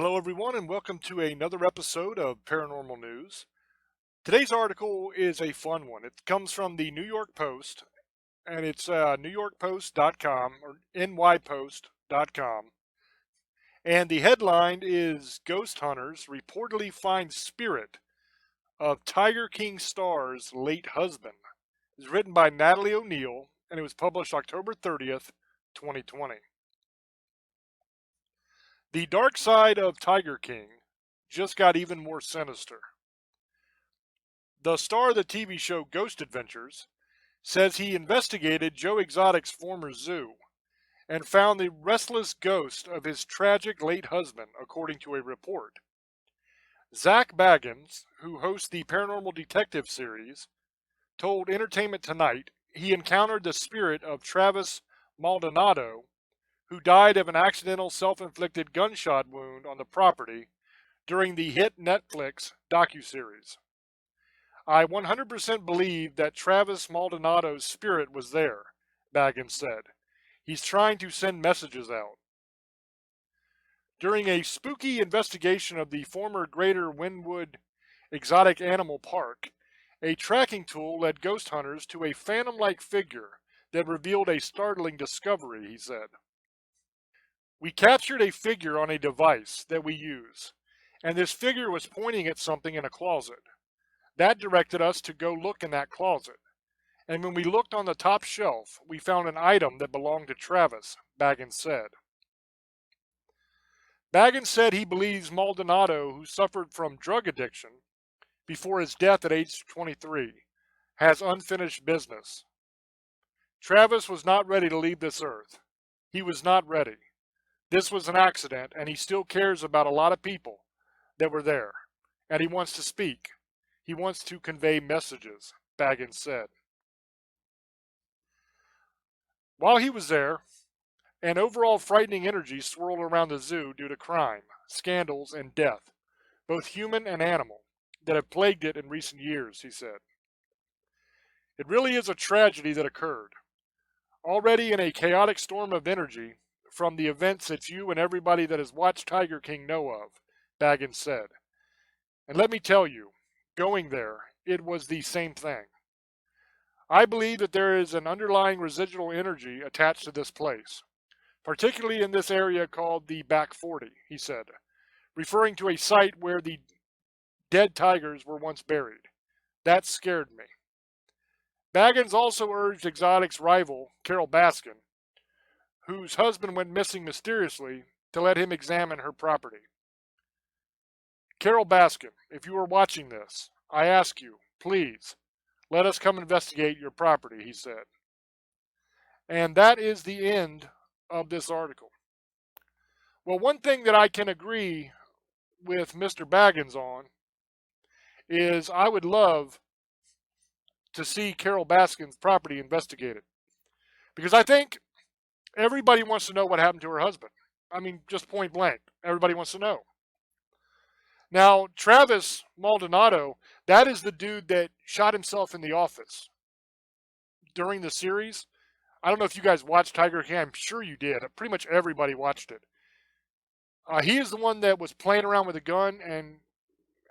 Hello, everyone, and welcome to another episode of Paranormal News. Today's article is a fun one. It comes from the New York Post, and it's newyorkpost.com or nypost.com. And the headline is Ghost Hunters Reportedly Find Spirit of Tiger King Star's Late Husband. It's written by Natalie O'Neill, and it was published October 30th, 2020. The dark side of Tiger King just got even more sinister. The star of the TV show Ghost Adventures says he investigated Joe Exotic's former zoo and found the restless ghost of his tragic late husband, according to a report. Zach Baggins, who hosts the Paranormal Detective series, told Entertainment Tonight he encountered the spirit of Travis Maldonado, who died of an accidental self-inflicted gunshot wound on the property during the hit Netflix docuseries. I 100% believe that Travis Maldonado's spirit was there, Baggins said. He's trying to send messages out. During a spooky investigation of the former Greater Wynwood Exotic Animal Park, a tracking tool led ghost hunters to a phantom-like figure that revealed a startling discovery, he said. We captured a figure on a device that we use, and this figure was pointing at something in a closet. That directed us to go look in that closet. And when we looked on the top shelf, we found an item that belonged to Travis, Baggins said. Baggins said he believes Maldonado, who suffered from drug addiction before his death at age 23, has unfinished business. Travis was not ready to leave this earth. He was not ready. This was an accident, and he still cares about a lot of people that were there, and he wants to speak. He wants to convey messages, Baggins said. While he was there, an overall frightening energy swirled around the zoo due to crime, scandals, and death, both human and animal, that have plagued it in recent years, he said. It really is a tragedy that occurred. Already in a chaotic storm of energy from the events that you and everybody that has watched Tiger King know of, Baggins said. And let me tell you, going there, it was the same thing. I believe that there is an underlying residual energy attached to this place, particularly in this area called the Back 40, he said, referring to a site where the dead tigers were once buried. That scared me. Baggins also urged Exotic's rival, Carol Baskin, whose husband went missing mysteriously, to let him examine her property. Carol Baskin, if you are watching this, I ask you, please, let us come investigate your property, he said. And that is the end of this article. Well, one thing that I can agree with Mr. Baggins on is I would love to see Carol Baskin's property investigated. Because I think everybody wants to know what happened to her husband. I mean, just point blank. Everybody wants to know. Now, Travis Maldonado, that is the dude that shot himself in the office during the series. I don't know if you guys watched Tiger King. I'm sure you did. Pretty much everybody watched it. He is the one that was playing around with a gun and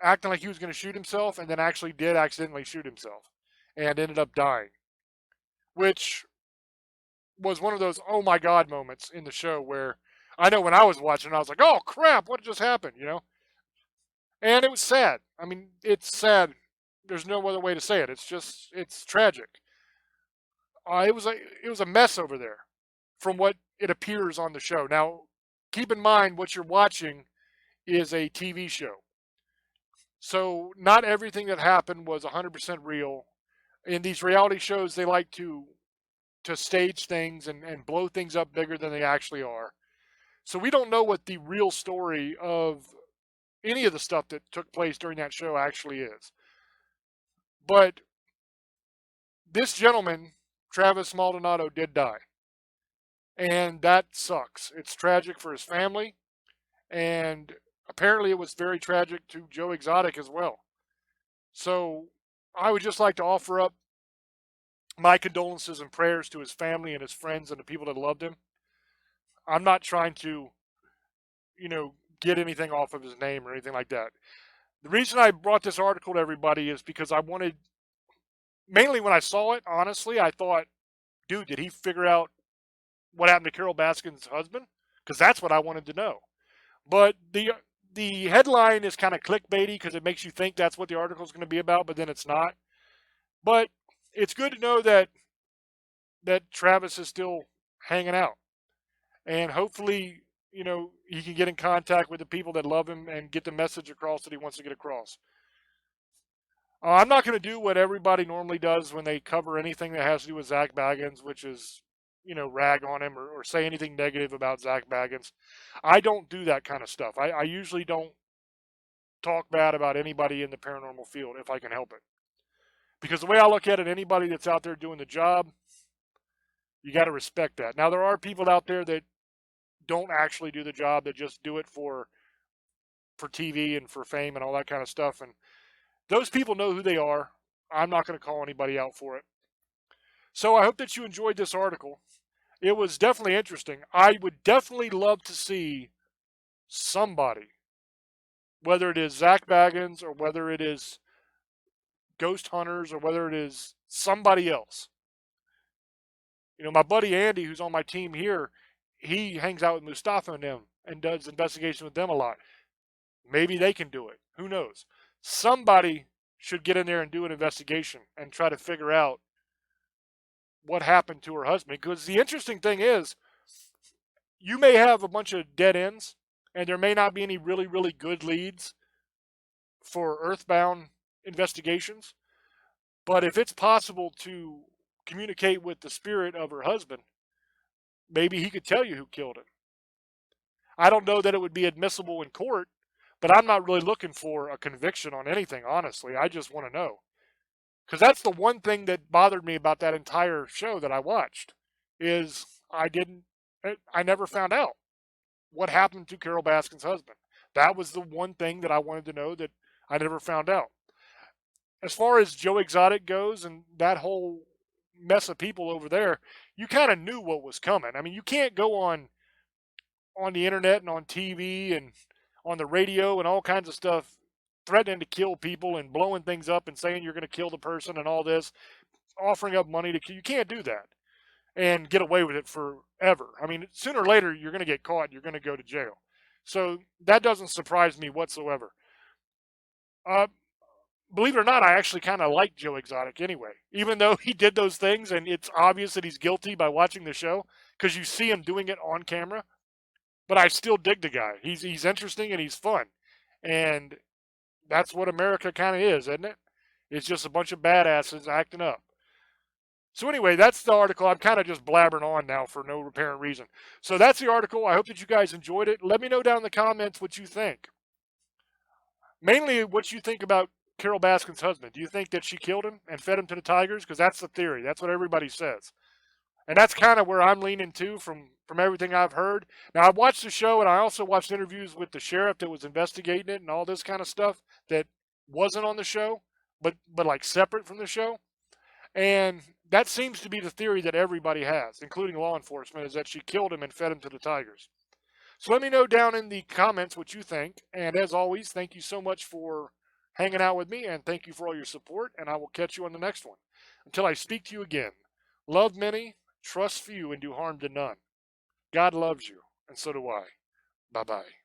acting like he was going to shoot himself, and then actually did accidentally shoot himself and ended up dying, which was one of those oh my god moments in the show where I know when I was watching, I was like, oh crap, what just happened, you know? And it was sad. I mean, it's sad. There's no other way to say it. It's tragic. It was a mess over there, from what it appears on the show. Now, keep in mind what you're watching is a TV show, so not everything that happened was 100% real. In these reality shows, they like to stage things and blow things up bigger than they actually are. So we don't know what the real story of any of the stuff that took place during that show actually is. But this gentleman, Travis Maldonado, did die. And that sucks. It's tragic for his family. And apparently it was very tragic to Joe Exotic as well. So I would just like to offer up my condolences and prayers to his family and his friends and the people that loved him. I'm not trying to, get anything off of his name or anything like that. The reason I brought this article to everybody is because I wanted, mainly when I saw it, honestly, I thought, dude, did he figure out what happened to Carol Baskin's husband? Because that's what I wanted to know. But the headline is kind of clickbaity because it makes you think that's what the article is going to be about, but then it's not. But it's good to know that Travis is still hanging out, and hopefully, he can get in contact with the people that love him and get the message across that he wants to get across. I'm not going to do what everybody normally does when they cover anything that has to do with Zach Baggins, which is, rag on him or say anything negative about Zach Baggins. I don't do that kind of stuff. I usually don't talk bad about anybody in the paranormal field if I can help it. Because the way I look at it, anybody that's out there doing the job, you got to respect that. Now, there are people out there that don't actually do the job, that just do it for TV and for fame and all that kind of stuff. And those people know who they are. I'm not going to call anybody out for it. So I hope that you enjoyed this article. It was definitely interesting. I would definitely love to see somebody, whether it is Zach Baggins or whether it is Ghost Hunters or whether it is somebody else. My buddy Andy, who's on my team here, he hangs out with Mustafa and them and does investigations with them a lot. Maybe they can do it. Who knows? Somebody should get in there and do an investigation and try to figure out what happened to her husband. Because the interesting thing is, you may have a bunch of dead ends, and there may not be any really, really good leads for earthbound investigations. But if it's possible to communicate with the spirit of her husband, maybe he could tell you who killed him. I don't know that it would be admissible in court, but I'm not really looking for a conviction on anything, honestly. I just want to know. Because that's the one thing that bothered me about that entire show that I watched, is I never found out what happened to Carol Baskin's husband. That was the one thing that I wanted to know that I never found out. As far as Joe Exotic goes and that whole mess of people over there, you kind of knew what was coming. I mean, you can't go on the internet and on TV and on the radio and all kinds of stuff threatening to kill people and blowing things up and saying you're going to kill the person and all this, offering up money to kill. You can't do that and get away with it forever. I mean, sooner or later, you're going to get caught. You're going to go to jail. So that doesn't surprise me whatsoever. Believe it or not, I actually kind of like Joe Exotic anyway, even though he did those things and it's obvious that he's guilty by watching the show because you see him doing it on camera. But I still dig the guy. He's interesting and he's fun. And that's what America kind of is, isn't it? It's just a bunch of badasses acting up. So anyway, that's the article. I'm kind of just blabbering on now for no apparent reason. So that's the article. I hope that you guys enjoyed it. Let me know down in the comments what you think. Mainly what you think about Carol Baskin's husband. Do you think that she killed him and fed him to the tigers? Because that's the theory. That's what everybody says. And that's kind of where I'm leaning to from everything I've heard. Now, I watched the show, and I also watched interviews with the sheriff that was investigating it and all this kind of stuff that wasn't on the show, but like separate from the show. And that seems to be the theory that everybody has, including law enforcement, is that she killed him and fed him to the tigers. So let me know down in the comments what you think. And as always, thank you so much for hanging out with me, and thank you for all your support, and I will catch you on the next one. Until I speak to you again, love many, trust few, and do harm to none. God loves you, and so do I. Bye-bye.